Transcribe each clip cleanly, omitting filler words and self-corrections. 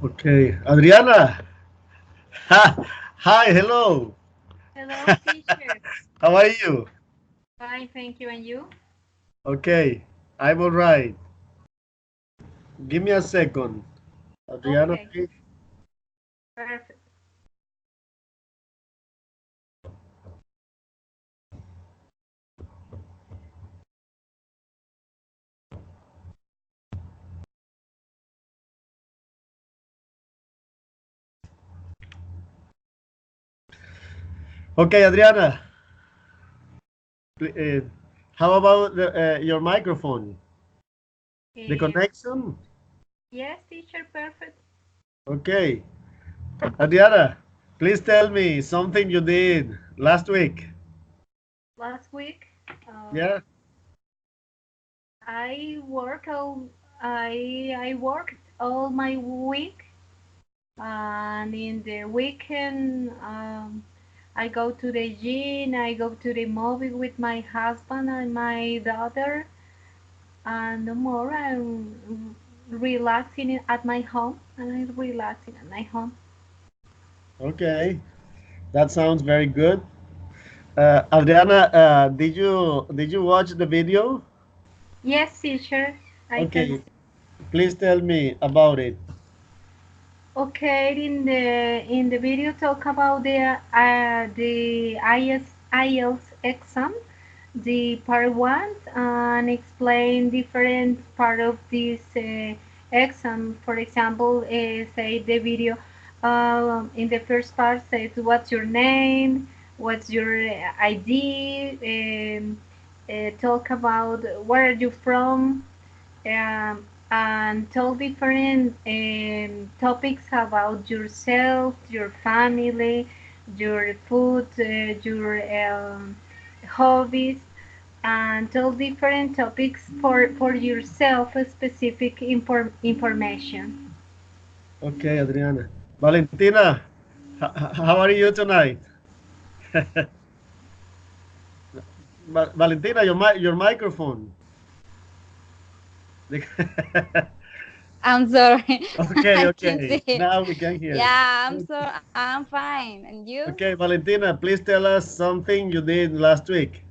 Okay, Adriana. Hi, hello. Hello, teacher. How are you? Fine, thank you. And you? Okay, I'm all right. Give me a second. Adriana, Okay, please. perfect. Okay, Adriana. How about your microphone? The Um, connection? yes, teacher, perfect. Okay. Adriana, please tell me something you did last week. Last week, uh, Yeah? I work all I worked all my week, and in the weekend, I go to the gym. I go to the movie with my husband and my daughter, and no more. I'm relaxing at my home, and I'm relaxing at my home. Okay. That sounds very good. Adriana, did you watch the video? Yes, teacher, I can. Okay, please tell me about it. Okay, in the video talk about the IELTS exam, the part one, and explain different part of this exam. For example, say the video in the first part says what's your name, what's your ID, talk about where are you from, um, and tell different topics about yourself, your family, your food, your hobbies, and tell different topics for yourself, specific information. Okay, Adriana. Valentina, how are you tonight? Valentina, your microphone. I'm sorry. Okay, I can okay. see. Now we can hear. Yeah, I'm fine. And you? Okay, Valentina, please tell us something you did last week.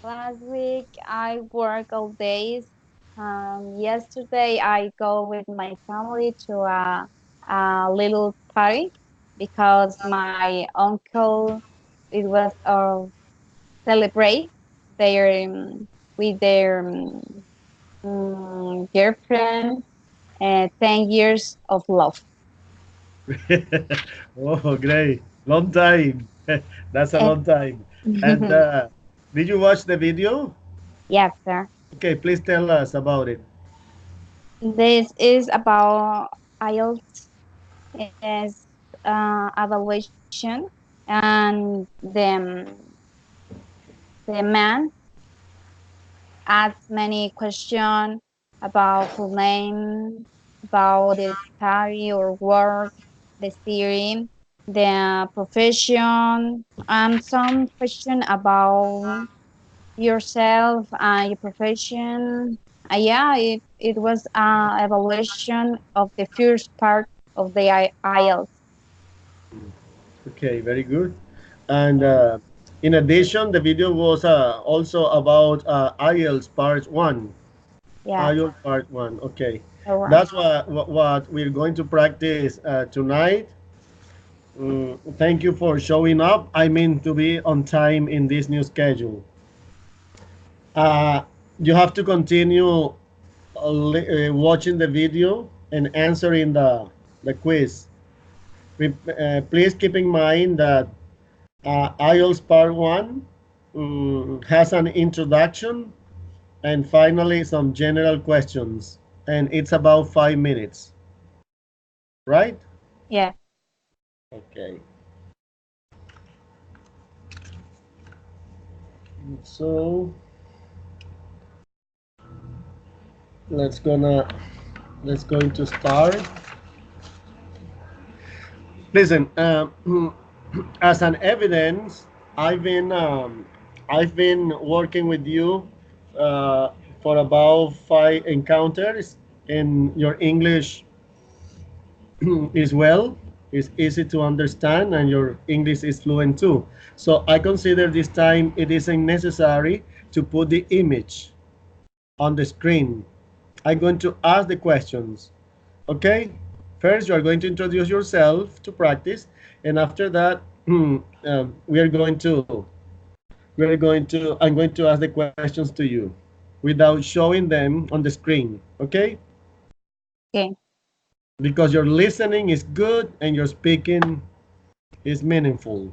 Last week I work all days. Yesterday I go with my family to a little party because my uncle it was celebrate their with their girlfriend 10 years of love. Oh, great. Long time. That's a Eh, long time. And did you watch the video? yes, sir. Okay, please tell us about it. This is about IELTS is evaluation, and the man asks many questions about full name, about the study or work, the theory, the profession, and some question about yourself and your profession. Yeah, it was an evaluation of the first part of the IELTS. Okay, very good. And in addition, the video was also about IELTS Part 1. Yeah, IELTS Part 1, okay. all right. That's what we're going to practice tonight. Thank you for showing up. I mean to be on time in this new schedule. Uh, you have to continue watching the video and answering the quiz. Please keep in mind that IELTS Part 1 has an introduction and finally some general questions. And it's about 5 minutes, right? Yeah. Okay. So let's gonna let's going to start. Listen, as an evidence, I've been um, I've been working with you uh, for about 5 encounters in your English is well, is easy to understand, and your English is fluent too. So I consider this time it isn't necessary to put the image on the screen. I'm going to ask the questions. Okay? First, you are going to introduce yourself to practice, and after that, I'm going to ask the questions to you without showing them on the screen. Okay? Okay. Because your listening is good and your speaking is meaningful.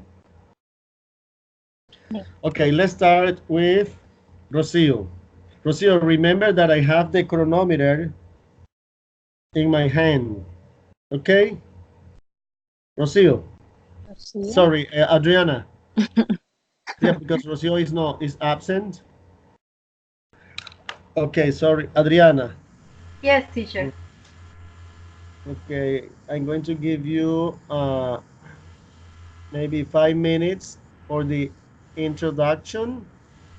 Yeah. Okay, let's start with Rocio. Rocio, remember that I have the chronometer in my hand. Okay? Rocio. Rocio. Sorry, Adriana. Yeah, because Rocio is absent. Okay, sorry, Adriana. Yes, teacher. Okay, I'm going to give you maybe 5 minutes for the introduction.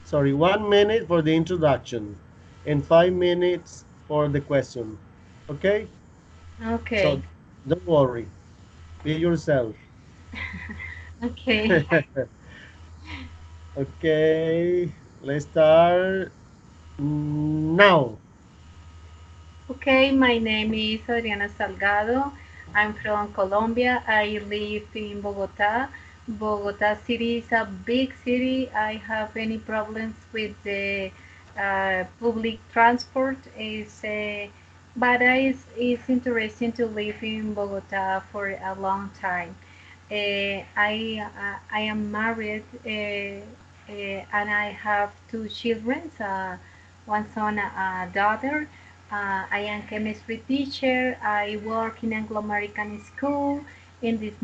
Sorry, 1 minute for the introduction and 5 minutes for the question. Okay? So Okay. don't worry, be yourself. Okay. Okay, let's start now. Okay, my name is Adriana Salgado. I'm from Colombia. I live in Bogota. Bogota city is a big city. I have any problems with the public transport. But it's interesting to live in Bogota for a long time. I am married and I have two children, one son, a daughter. I am chemistry teacher. I work in Anglo American school. In this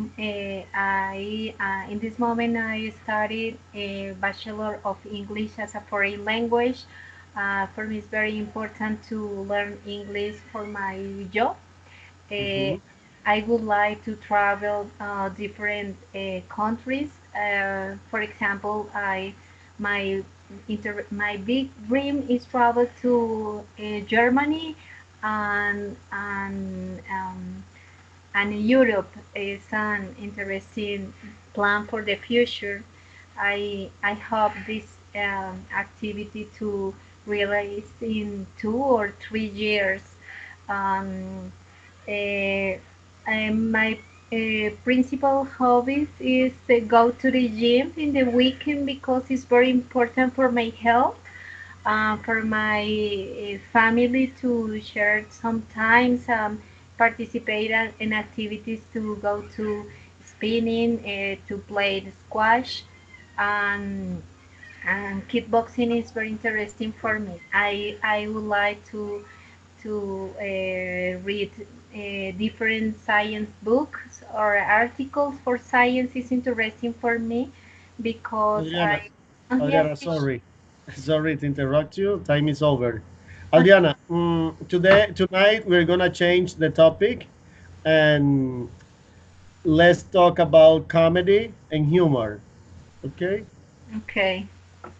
moment I studied a Bachelor of English as a foreign language. For me, it's very important to learn English for my job. Uh, Mhm. I would like to travel different countries. For example, my big dream is travel to Germany and Europe is an interesting plan for the future. I hope this activity to realize in 2 or 3 years. Um, uh, my principal hobbies is go to the gym in the weekend because it's very important for my health, for my family to share sometimes, participate in activities to go to spinning, to play the squash, and kickboxing is very interesting for me. I would like to read different science books or articles for science is interesting for me because Adriana, yes, Adriana, sorry. Sorry to interrupt you. Time is over. Adriana, tonight we're gonna change the topic and let's talk about comedy and humor. Okay? okay.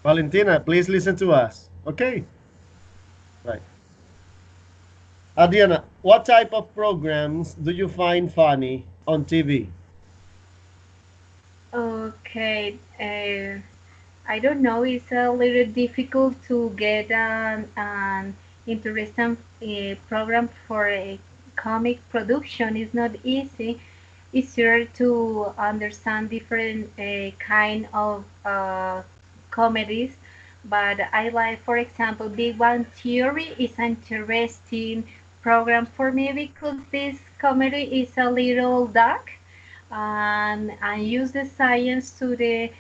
Valentina, please listen to us. Okay? Right. Adriana, what type of programs do you find funny on TV? Okay, I don't know. It's a little difficult to get an interesting program for a comic production. It's not easy. Easier to understand different kind of comedies. But I like, for example, Big Bang Theory is an interesting program for me because this comedy is a little dark and use the science to the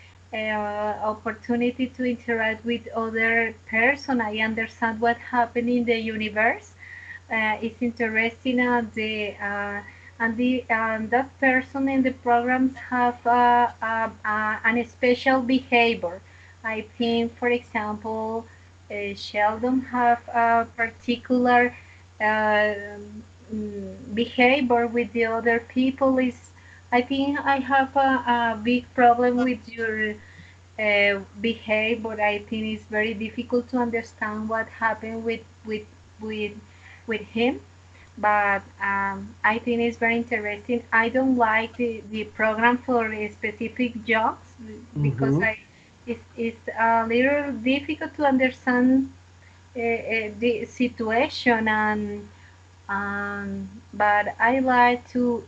opportunity to interact with other person. I understand what happened in the universe. It's interesting and that person in the programs have an special behavior. I think, for example, Sheldon have a particular behavior with the other people. Is I think I have a big problem with your behavior. I think it's very difficult to understand what happened with with him. but I think it's very interesting. I don't like the program for specific jobs because Mm-hmm. it's a little difficult to understand the situation but I like to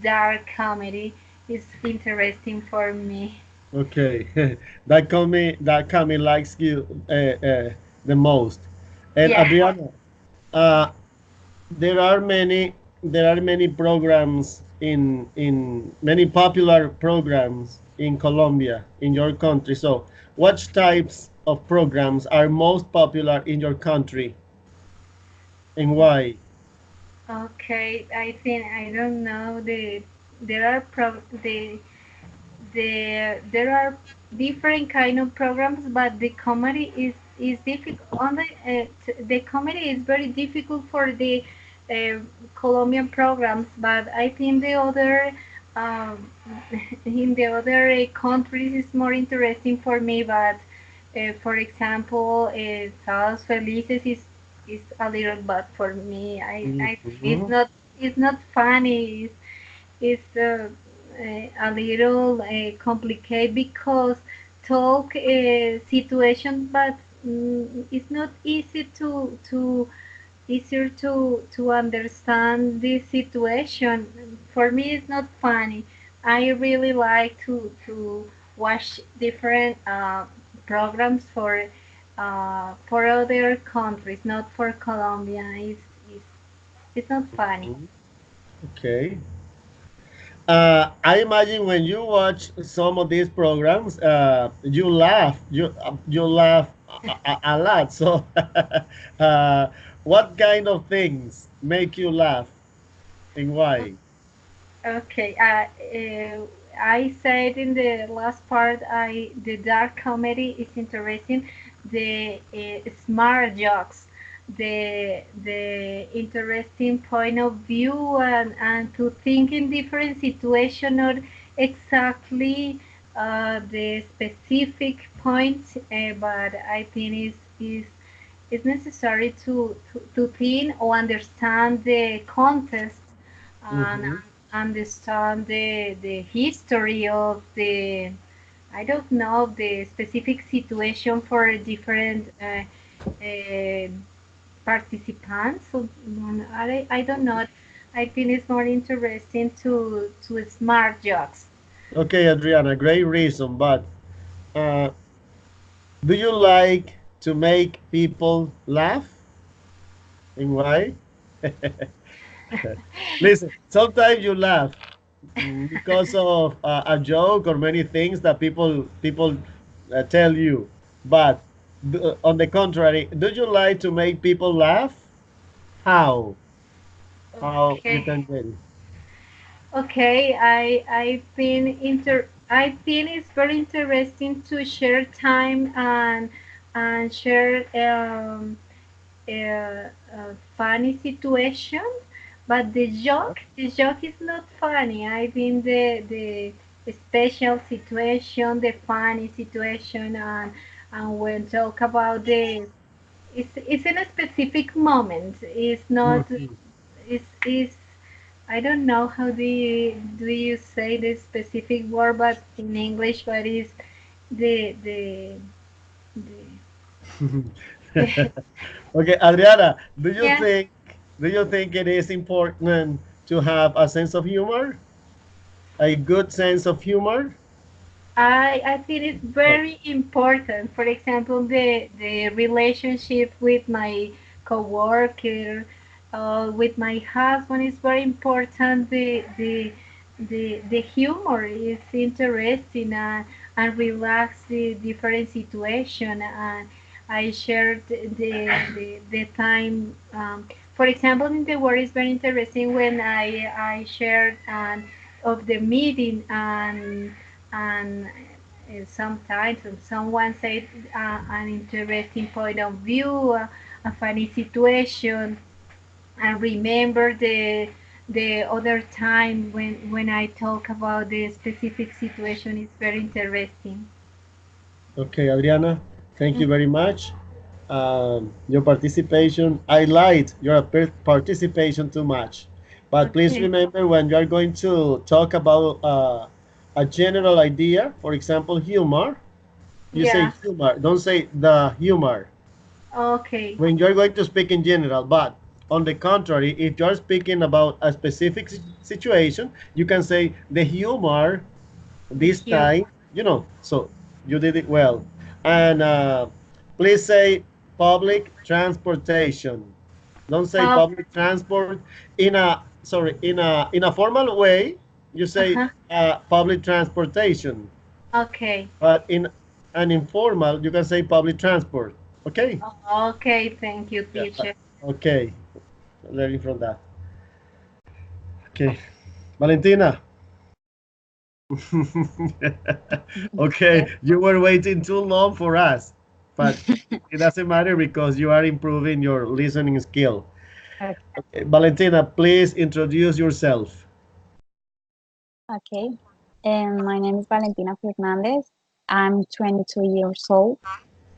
dark comedy. It's interesting for me. Okay, that coming likes you the most. And Yeah. Adriana, uh, there are many programs in many popular programs in Colombia, in your country. So, what types of programs are most popular in your country and why? Okay, I think I don't know there are there are different kind of programs, but the comedy is difficult. The comedy is very difficult for the uh, Colombian programs, but I think the other um, in the other countries is more interesting for me. But for example, Sábados Felices is a little bad for me. I think Mhm. it's not funny. It's a little complicated because talk situation, but it's not easy to easier to understand this situation. For me, it's not funny. I really like to watch different programs for other countries, not for Colombia. It's not funny. Okay. I imagine when you watch some of these programs, you laugh. You laugh a lot. So, what kind of things make you laugh and why? Okay, I said in the last part, the dark comedy is interesting. The smart jokes, the interesting point of view, and to think in different situations, not exactly the specific point, but I think is it's necessary to think or understand the context and Mhm. understand the history of the I don't know the specific situation for different uh, participants. So, I don't know. I think it's more interesting to smart jokes. Okay, Adriana, great reason. But uh, do you like to make people laugh and why? Listen, sometimes you laugh because of a joke or many things that people tell you. But on the contrary, do you like to make people laugh? How? How you Okay. can get it? Okay, I think it's very interesting to share time and share funny situation, but the joke is not funny. I think the special situation, the funny situation, and when talk about this, it's in a specific moment. It's not. Mhm. It's I don't know how do you say this specific word, but in English, but it's the the Okay, Adriana, do you yeah. think it is important to have a sense of humor? A good sense of humor? I think it's Oh. very important. For example, the relationship with my coworker, with my husband is very important. The humor is interesting and relax the different situation. And I shared the time. For example, in the work is very interesting when I shared of the meeting and sometimes someone said an interesting point of view, a funny situation, and remember the other time when I talk about the specific situation is very interesting. Okay, Adriana, thank you very much. your participation. I liked your participation too much. But please Okay. remember when you are going to talk about a general idea, for example, humor, you say Yeah. humor, don't say the humor Okay. when you're going to speak in general. But on the contrary, if you're speaking about a specific situation, you can say the humor The this humor. time, so you did it well. And please say public transportation. Don't say Oh, public transport in a formal way. You say uh-huh. public transportation, Okay. but in an informal, you can say public transport. Okay? Okay. Thank you, Yeah. teacher. Okay. Learning from that. Okay. Valentina. Okay, Yes. you were waiting too long for us, but it doesn't matter because you are improving your listening skill. Okay. Okay, Valentina, please introduce yourself. Okay. My name is Valentina Fernandez. I'm 22 years old.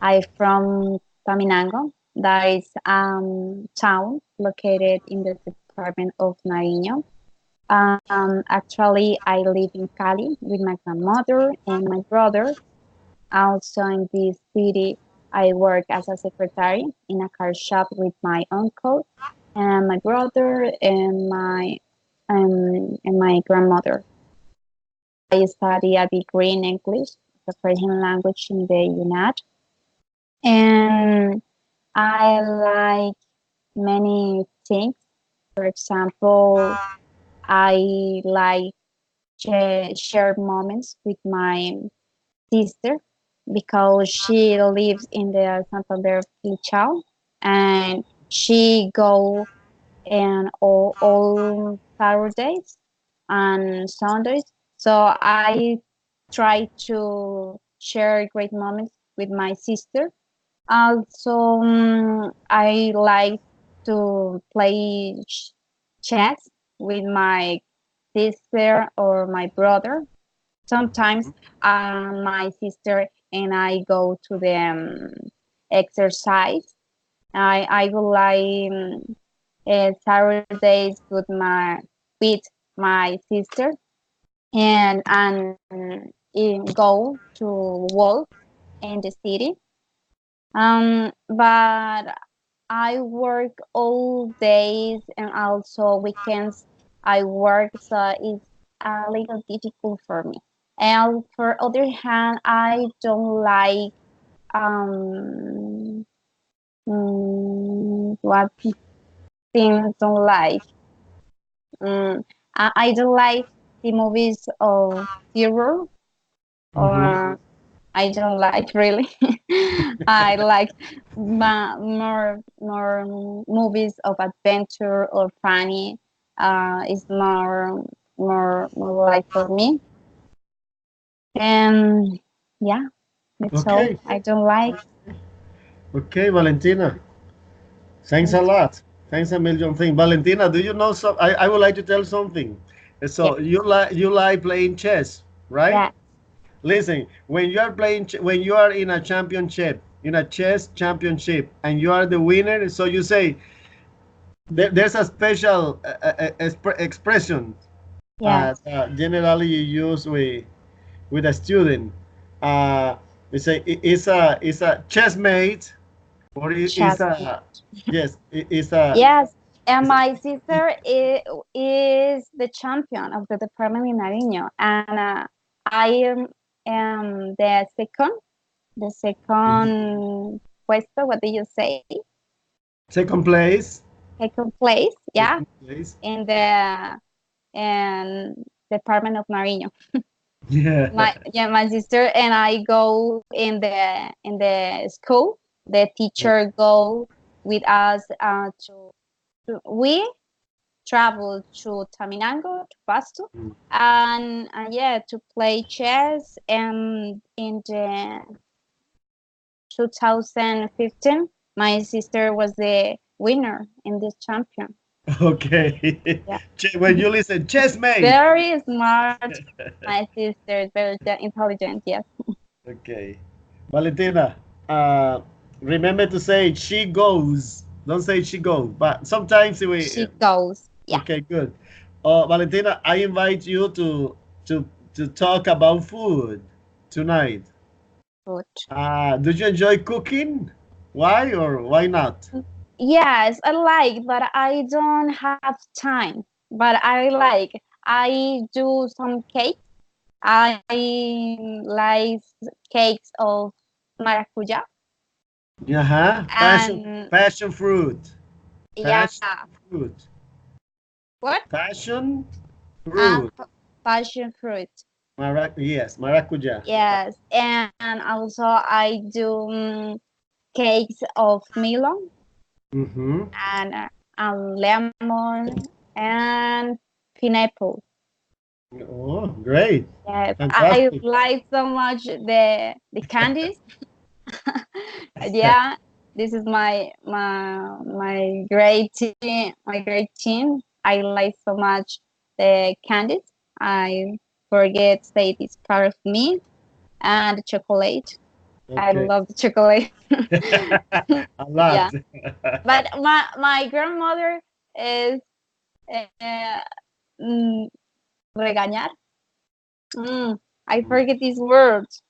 I'm from Paminango. That is town located in the department of Nariño. Actually, I live in Cali with my grandmother and my brother. Also, in this city, I work as a secretary in a car shop with my uncle and my brother and my grandmother. I study a degree in English, the foreign language in the UNAT, and I like many things. For example, I like share moments with my sister because she lives in the Santander Lichao and she go and all Saturdays and Sundays. So I try to share great moments with my sister. Also, I like to play chess with my sister or my brother. Sometimes my sister and I go to the exercise. I will like Saturdays with my sister and go to walk in the city. But I work all days and also weekends. I work, so it's a little difficult for me. And for other hand, I don't like um what things don't like. Mm, I don't like the movies of terror Mhm. or I don't like really. I like more movies of adventure or funny. Is more like for me. And yeah, that's all. Okay, I don't like. okay, Valentina. Thanks a Thank lot. Thanks a million things. Valentina, do you know some? I would like to tell something. you. So you like playing chess, right? Yeah, Listen, when you are playing, when you are in a championship, in a chess championship, and you are the winner, so you say there's a special expression yeah, generally you use with a student. Uh, we say it's a chessmate, or it's chat. a yes, it's a Yes, and it's a, my sister is the champion of the department in Nariño, and I am the second puesto. What do you say? second place. Second place, yeah, Second place. in the and department of Nariño. Yeah. My sister and I go in the school. The teacher go with us we travel to Taminango, to Pasto, and yeah, to play chess. And in the 2015, my sister was the winner in this champion. Okay. Yeah, When you listen, chessmate. very smart. My sister is very intelligent. Yes. Okay. Valentina, uh, Remember to say she goes. Don't say she goes. But sometimes we. She goes. Yeah. Okay, good. Valentina, I invite you to to talk about food tonight. Good. Do you enjoy cooking? Why or why not? Yes, I like, but I don't have time. But I like. I do some cake. I like cakes of maracuja Uh-huh. and Passion fruit. yeah. Passion fruit. What? Passion Uh, fruit. p- Passion fruit. Yes, maracuja. Yes, and also I do cakes of melon Mm-hmm. and lemon and pineapple. Oh, great. Yes, I Fantastic. like so much the candies. Yeah, this is my great team. My great team. I like so much the candies. I forget say this part of me and the chocolate. I Okay. love the chocolate. A Yeah, lot. but my grandmother is uh, mm, regañar. I forget these words.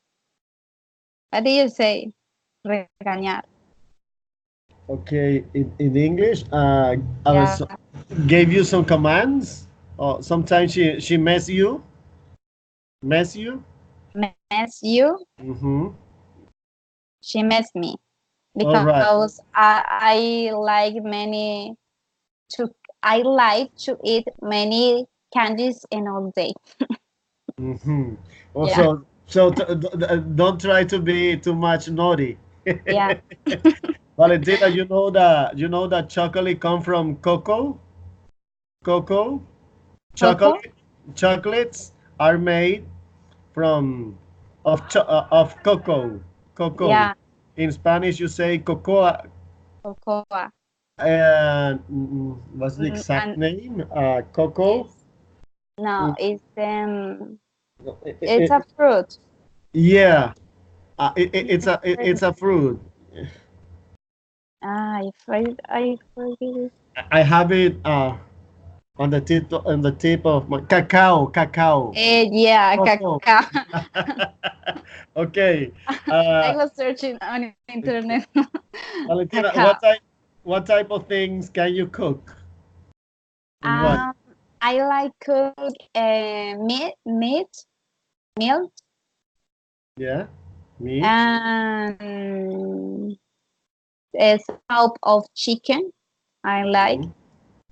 What do you say? Regañar. Okay, in English, I Yeah, was gave you some commands. Or sometimes she mess you. mess you. Mm-hmm. She messed me All right. because I like many to I like to eat many candies in all day. Mm-hmm. Yeah, Also, so don't try to be too much naughty. yeah. Valentina, you know that chocolate come from cocoa. Coco. Chocolate chocolates are made from of cocoa. Yeah, In Spanish, you say cocoa. cocoa. And what's the exact And name? Cocoa. it's no, Mm, it- it's a it- fruit. yeah, it's Yes. a fruit. I forget it. I have it on the tip of my cacao. Yeah, Cocoa. cacao. Okay. I Uh, was searching on internet. Valentina, Cacao. what type of things can you cook? And what? Um, I like cook milk, Yeah, meat. and a soup of chicken. I like, Mhm.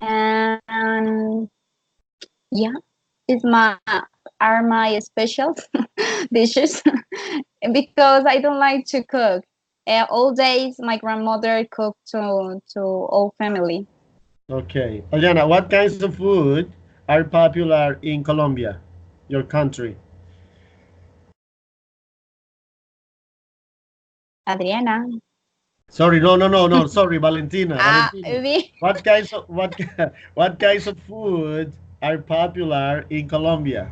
and yeah, it's my are my special dishes because I don't like to cook. All days, my grandmother cooked to all family. Okay. Oriana, what kinds of food are popular in Colombia, your country? Adriana. Sorry, no. Sorry, Valentina. Valentina. Me. What kinds of what kinds of food are popular in Colombia?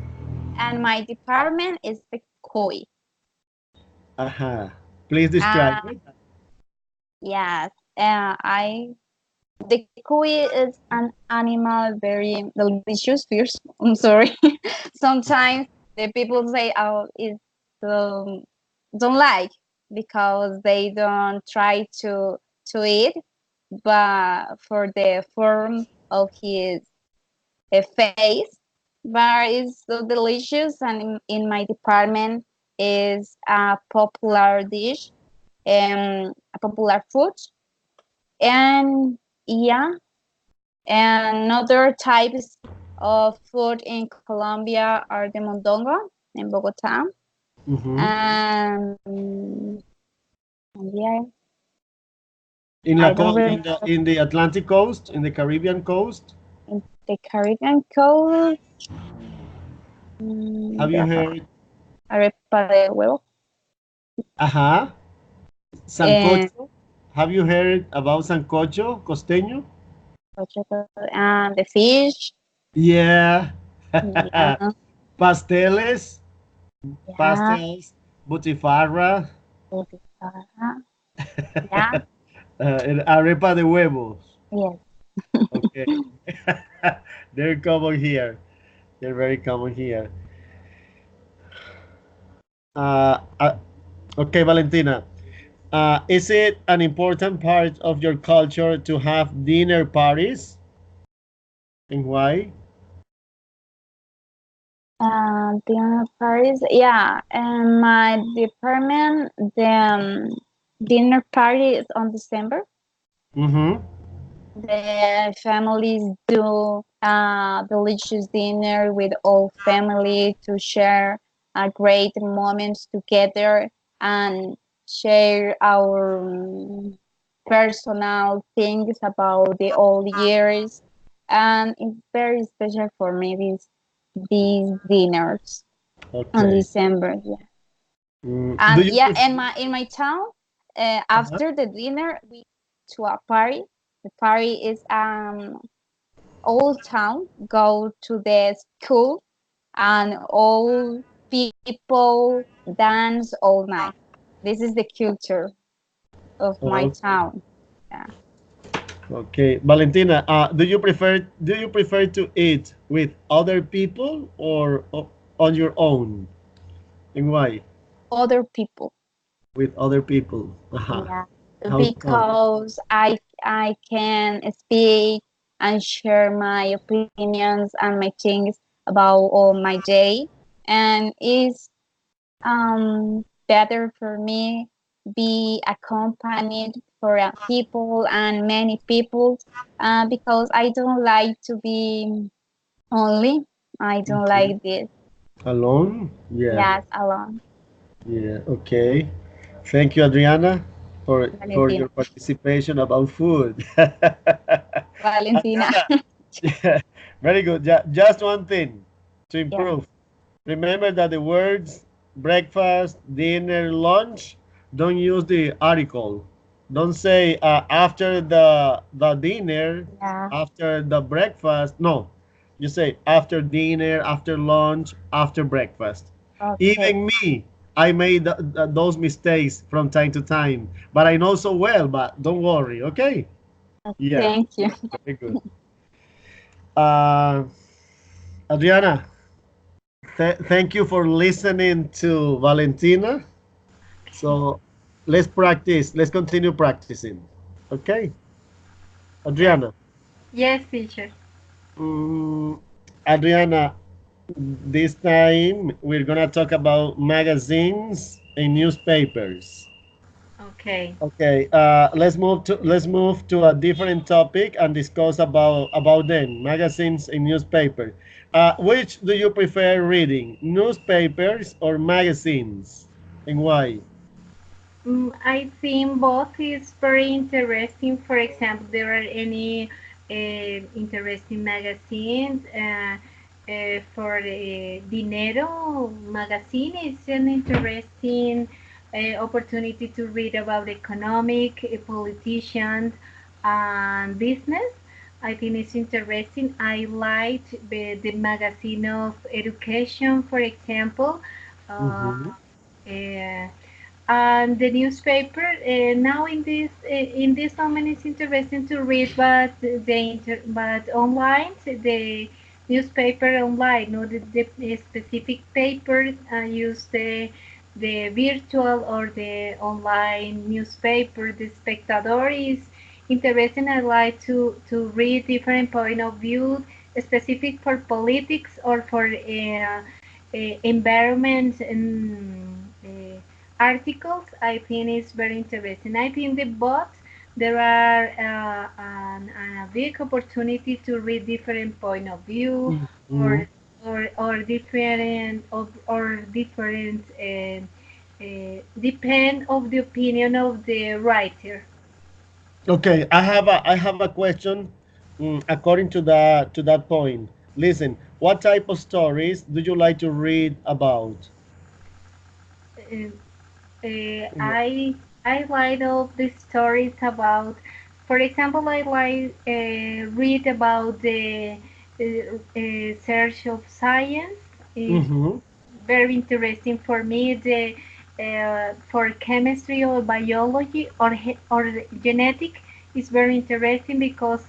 And my department is the koi. Aha. Please describe Uh, it. yes, I the koi is an animal very delicious fish. I'm sorry. Sometimes the people say, "Oh, it's don't like," because they don't try to eat, but for the form of his face, but it's so delicious. And in my department is a popular dish, a popular food, and yeah, and other types of food in Colombia are the mondongo in Bogota, Hmm. and yeah, In I don't remember in the Atlantic coast, in the Caribbean coast, in the Caribbean coast. have you Déjame, heard? arepa de huevo, Aha. and Sancocho. Have you heard about sancocho costeño? and the fish. Yeah. Yeah, Pasteles, yeah. pastels, butifarra. Butifarra. Yeah. Arepa de huevos. Yes. Okay. They're common here. They're very common here. Uh, uh, okay, Valentina. Is it an important part of your culture to have dinner parties? And why? Dinner parties. Yeah. And my department, the dinner party is on December. Mm-hmm. The families do delicious dinner with all family to share great moments together and share our personal things about the old years. And it's very special for me these dinners on Okay. December. Yeah. Do And you yeah, prefer? in my town, Uh-huh. after the dinner we to a party. The party is all town go to the school and all people dance all night. This is the culture of my Okay. town. Yeah. Okay. Valentina, do you prefer to eat with other people or on your own? And why? Other people. With other people. Uh-huh. Yeah. How come? Because I can speak and share my opinions and my things about all my day, and it's better for me be accompanied for people and many people because I don't like to be only. I don't Mhm. like this. Alone? Yeah. Yes, alone. Yeah. Okay. Thank you, Adriana, for Valentina. your participation about food. Valentina. Adriana, yeah, very good. Just one thing to Yes. improve. Remember that the words breakfast, dinner, lunch, don't use the article. Don't say after the dinner, Yeah. after the breakfast. No, you say after dinner, after lunch, after breakfast. Okay. Even me, I made those mistakes from time to time, but I know so well. But don't worry, okay? Yeah, Thank you. very good. Uh, Adriana, thank you for listening to Valentina. So let's practice. Let's continue practicing. Okay, Right. Adriana. Yes, teacher. Mm, Adriana, this time we're gonna talk about magazines and newspapers. Okay. Okay, let's move to a different topic and discuss about them magazines and newspaper. Which do you prefer reading, newspapers or magazines, and why? I think both is very interesting. For example, there are any interesting magazines. For Dinero magazine, it's an interesting opportunity to read about economic, politicians, and business. I think it's interesting. I like the magazine of education, for example. Uh, Mm-hmm. uh, and the newspaper now in this moment it's interesting to read, but online the newspaper online, no, the specific paper use the virtual or the online newspaper. The spectator is interesting. I like to read different point of view, specific for politics or for environment and articles. I think it's very interesting. I think the both there are a big opportunity to read different point of view Mm-hmm. or different depend of the opinion of the writer. Okay, I have a question. According to that point, listen. What type of stories do you like to read about? Uh, I like all the stories about, for example, I like read about the search of science. Is Mm-hmm. very interesting for me. for chemistry or biology or genetic is very interesting because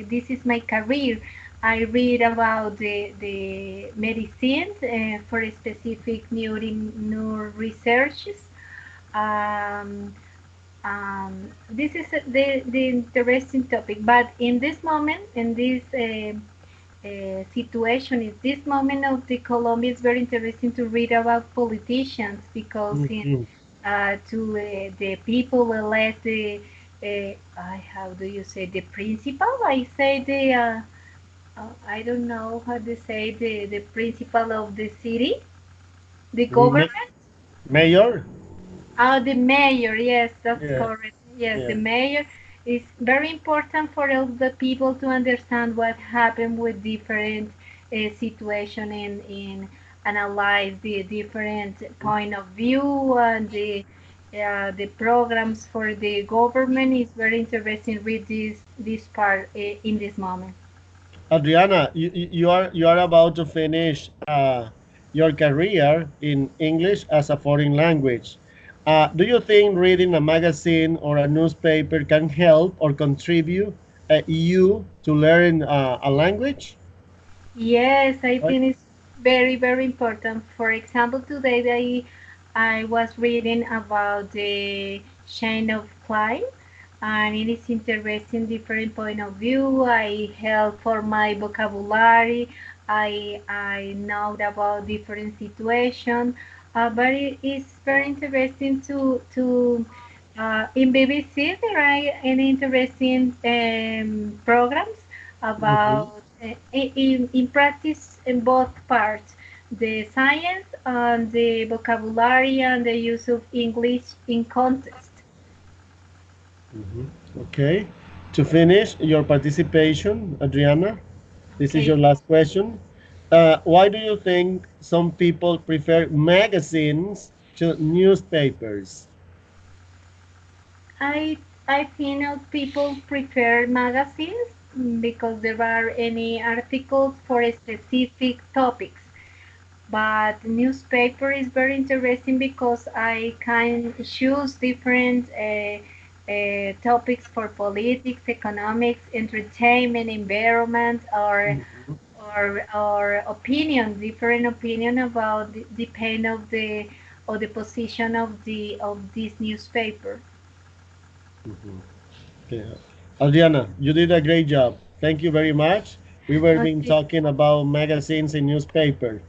this is my career. I read about the medicines for specific neuro researches. Um, this is the interesting topic, but in this moment, in this situation, in this moment of the Colombia, it's very interesting to read about politicians because Mhm. to the people elect the how do you say the principal? I say the I don't know how to say the principal of the city, the Ma- government. Mayor? Oh, the mayor. Yes, that's Yeah, correct. Yes, the yeah. mayor is very important for all the people to understand what happened with different situation in analyze the different point of view and the programs for the government is very interesting. Read this part in this moment. Adriana, you are about to finish your career in English as a foreign language. Do you think reading a magazine or a newspaper can help or contribute you to learn a language? Yes, I Right? think it's very important. For example, today I was reading about the chain of Klein, and it is interesting different point of view. I help for my vocabulary. I know about different situation, but it is very interesting to in BBC there are an interesting programs Mhm. about in practice in both parts, the science and the vocabulary and the use of English in context. Mhm. Okay. To finish your participation, Adriana, this is Okay, your last question. Why do you think some people prefer magazines to newspapers? I I think people prefer magazines because there are any articles for specific topics. But newspaper is very interesting because I can choose different topics for politics, economics, entertainment, environment, Mhm. or opinion, different opinion about depend of the position of this newspaper. Mhm. Okay. Adriana, you did a great job. Thank you very much. We were been Okay, talking about magazines and newspaper.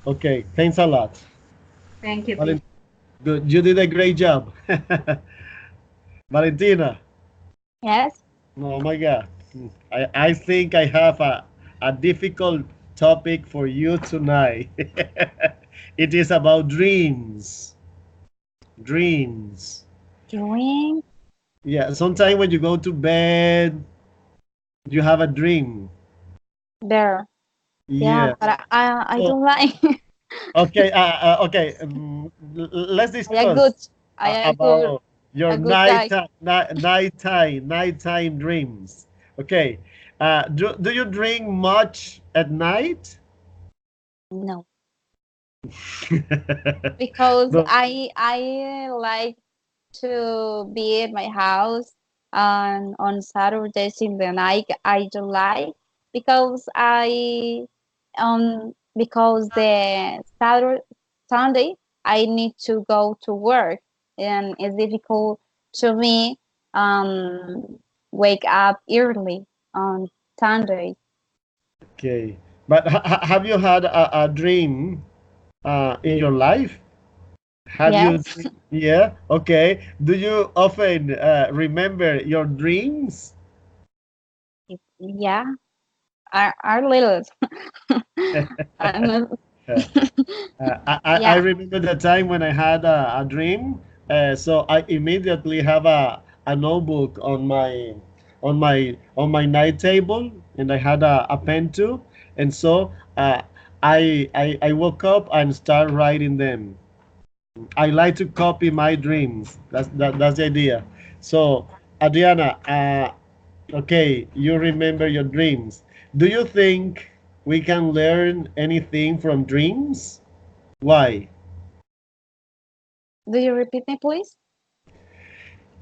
Okay, thanks a lot. thank you, teacher. Valen- Good, you did a great job. Valentina, Yes. oh my God. I think I have a difficult topic for you tonight. It is about dreams. Dreams. Drink Yeah, sometimes when you go to bed, you have a dream. there. Yeah, Yeah. but I So, don't like. okay, okay. Let's I a good discuss I about your a good guy. nighttime dreams. Okay. Do you drink much at night? No, because No. I like to be at my house and on Saturdays in the night I don't like because because the Saturday Sunday I need to go to work and it's difficult to me wake up early on Sunday. Okay. But have you had a dream in your life? Have you? Yes, Yeah. Okay. Do you often remember your dreams? yeah, are little. I'm I yeah. remember the time when I had a dream. So I immediately have a notebook on my night table, and I had a pen too. And so I woke up and start writing them. I like to copy my dreams. That's the idea. So Adriana, okay, you remember your dreams. Do you think we can learn anything from dreams? Why? Do you repeat me, please?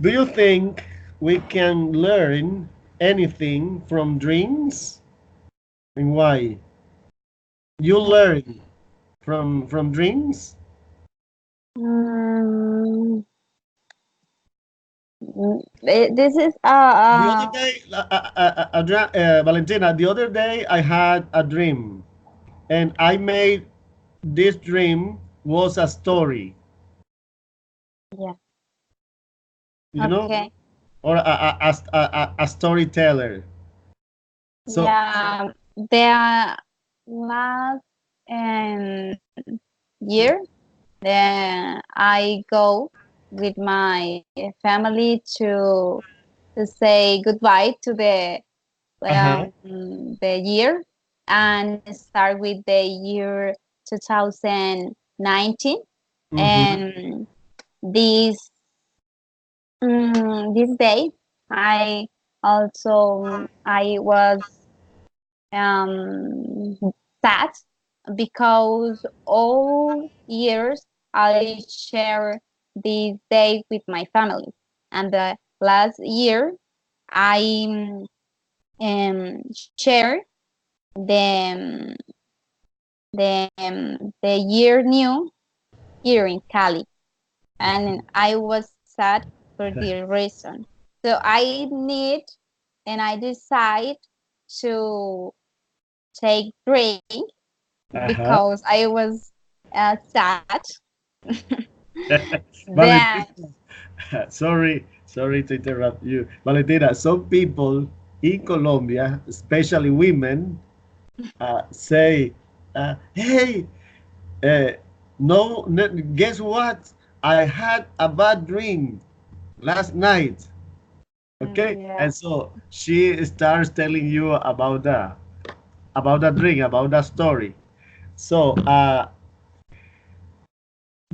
Do you think we can learn anything from dreams? And why? You learn from dreams? Mm, this is The other day, Valentina, the other day I had a dream, and I made this dream was a story, yeah. you know, Okay. or a storyteller. So, Yeah. The last um, year, then I go with my family to say goodbye to uh-huh. the year and start with the year 2019. Mm-hmm. And this this day I also I was um, sad because all years I share this day with my family, and the last year I share the the year new here in Cali, and I was sad for the reason. So I need and I decide to take break Uh-huh. because I was sad. Then Valentina, sorry to interrupt you. Valentina, some people in Colombia, especially women, say, hey, uh, guess what? I had a bad dream last night. Okay, yeah, and so she starts telling you about that dream, about that story. So,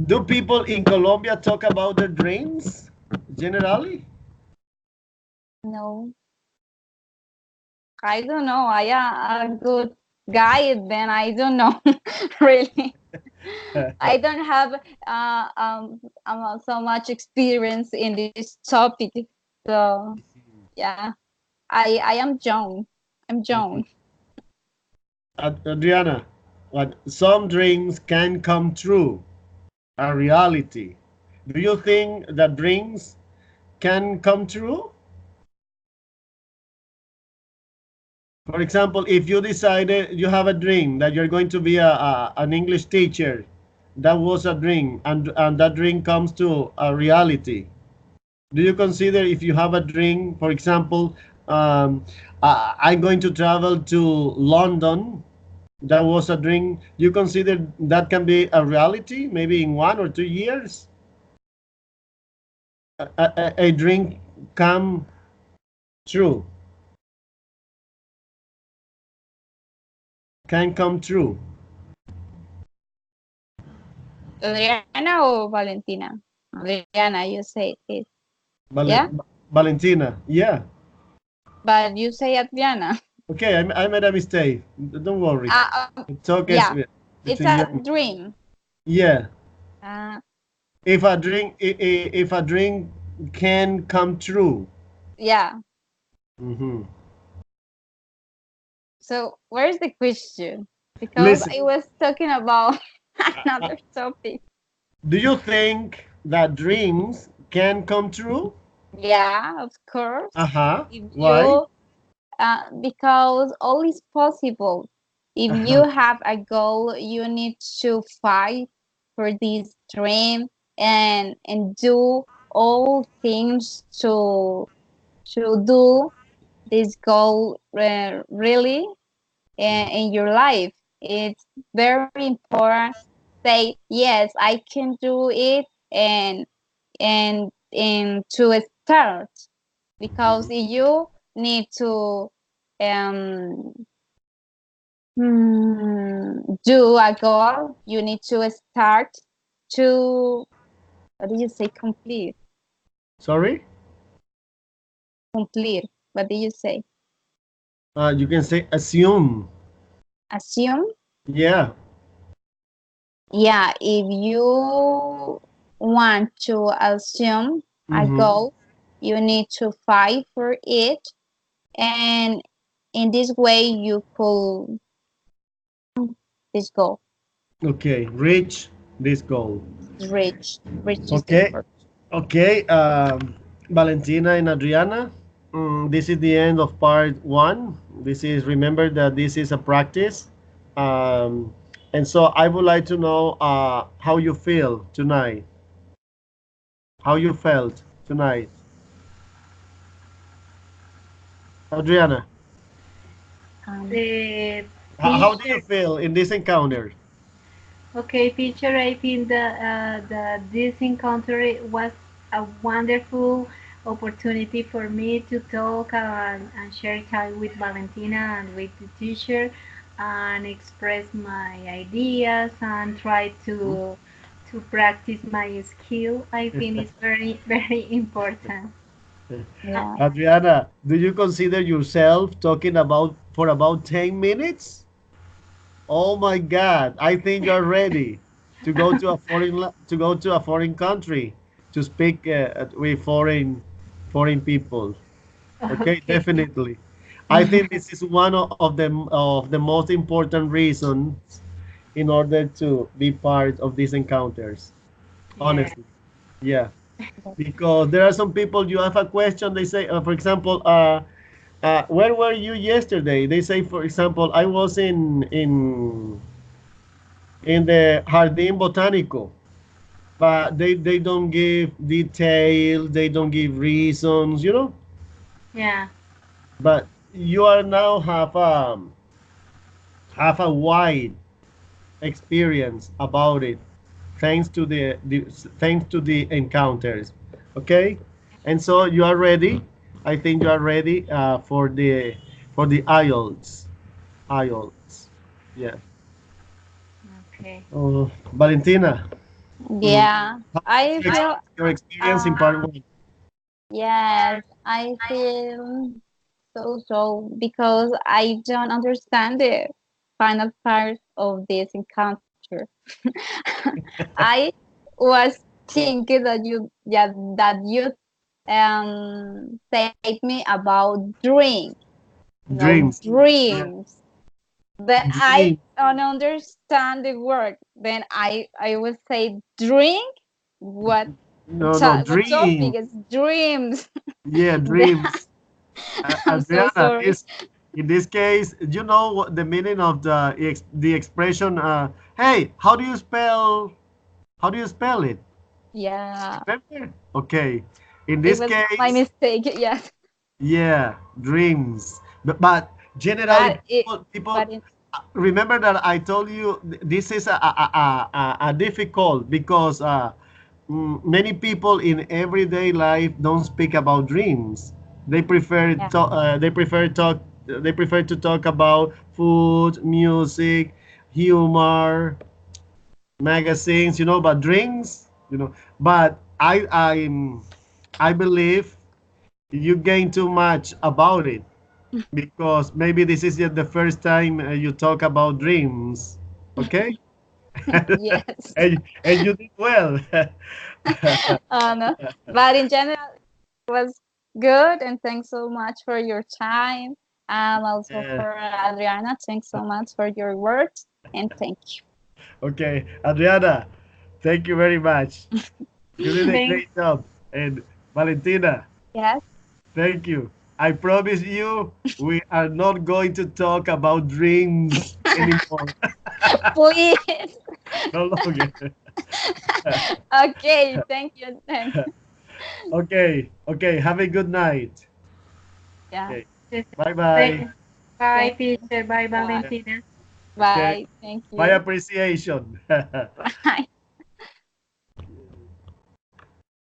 do people in Colombia talk about their dreams generally? no, I don't know. I am a good guy, then I don't know really. I don't have so much experience in this topic. So yeah, I am Joan. I'm Joan. Adriana, what some dreams can come true, a reality. Do you think that dreams can come true? For example, if you decided you have a dream that you're going to be an English teacher, that was a dream, and that dream comes to a reality. Do you consider if you have a dream, for example, I'm going to travel to London, that was a dream, you consider that can be a reality, maybe in 1 or 2 years? A dream come true, can come true. Adriana or Valentina? Adriana, you say it. Yeah, Valentina, yeah. but you say Adriana. Okay, I made a mistake. Don't worry. Talk is Yeah, it's between you a and me. dream. Yeah. Uh, If a dream, if a dream can come true. yeah. Hmm. So where's the question? Because Listen, I was talking about uh, another topic. do you think that dreams can come true? Yeah, of course. Uh-huh. If Why? you, because all is possible. If Uh-huh. you have a goal, you need to fight for this dream and do all things to do this goal really in your life. It's very important. Say yes, I can do it, and to start because Mhm. you need to um, do a goal. You need to start to what do you say? Sorry? Complete. What do you say? You can say assume. Assume. Yeah. Yeah, if you want to assume a Mhm. goal, you need to fight for it, and in this way you could this goal Okay, reach this goal. reach this Okay, goal. okay. Valentina and Adriana, this is the end of part one. This is, remember that this is a practice. Um, and so I would like to know how you feel tonight, how you felt tonight. Adriana, Um, The how do you teacher. feel in this encounter? Okay, teacher, I think that this encounter was a wonderful opportunity for me to talk and share time with Valentina and with the teacher and express my ideas and try to practice my skill. I think it's very, very important. yeah. Adriana, do you consider yourself talking about for about 10 minutes? Oh my God, I think you're ready to go to a to go to a foreign country to speak with foreign people. Okay, Okay. definitely. I think this is one of the most important reasons in order to be part of these encounters. Yeah. Honestly, yeah, because there are some people you have a question. They say, for example, where were you yesterday? They say, for example, I was in the Jardín Botánico, but they don't give details, they don't give reasons, you know. Yeah. But you are now have a wide experience about it, thanks to the thanks to the encounters, okay. And so you are ready. I think you are ready for the IELTS. Yeah. Okay. Valentina, mm, Yeah, how was I feel your experience in uh part one? yes, I feel so because I don't understand the final part of this encounter. I was thinking that you said me about Dreams. Yeah. dreams. But I Dreams. don't understand the word. Then I would say drink. What No, what dream. topic is dreams? Yeah, dreams. I'm so Adriana, sorry. this in this case, you know what the meaning of the expression? Hey, how do you spell it? Yeah, Remember? Okay. In it this was my case, mistake. Yes, yeah, dreams. But generally, but it people but it remember that I told you this is a difficult because many people in everyday life don't speak about dreams. yeah They prefer to talk about food, music, humor, magazines, you know, but dreams, you know. But I believe you gain too much about it because maybe this is just the first time you talk about dreams. Okay. yes. And you did well. No. But in general, it was good, and thanks so much for your time, and also Yeah. for Adriana. Thanks so much for your words, and thank Okay, Adriana, thank you very much. You did a Thank. great job. And Valentina, you. Yes, thank you. I promise you, we are not going to talk about dreams anymore. please. No longer. Okay, thank you then. Okay, okay. Have a good night. Yeah, Okay, bye bye. Bye, thank you. teacher. Bye, Bye. Yeah, Valentina. okay, Bye. Thank my you. appreciation. Bye.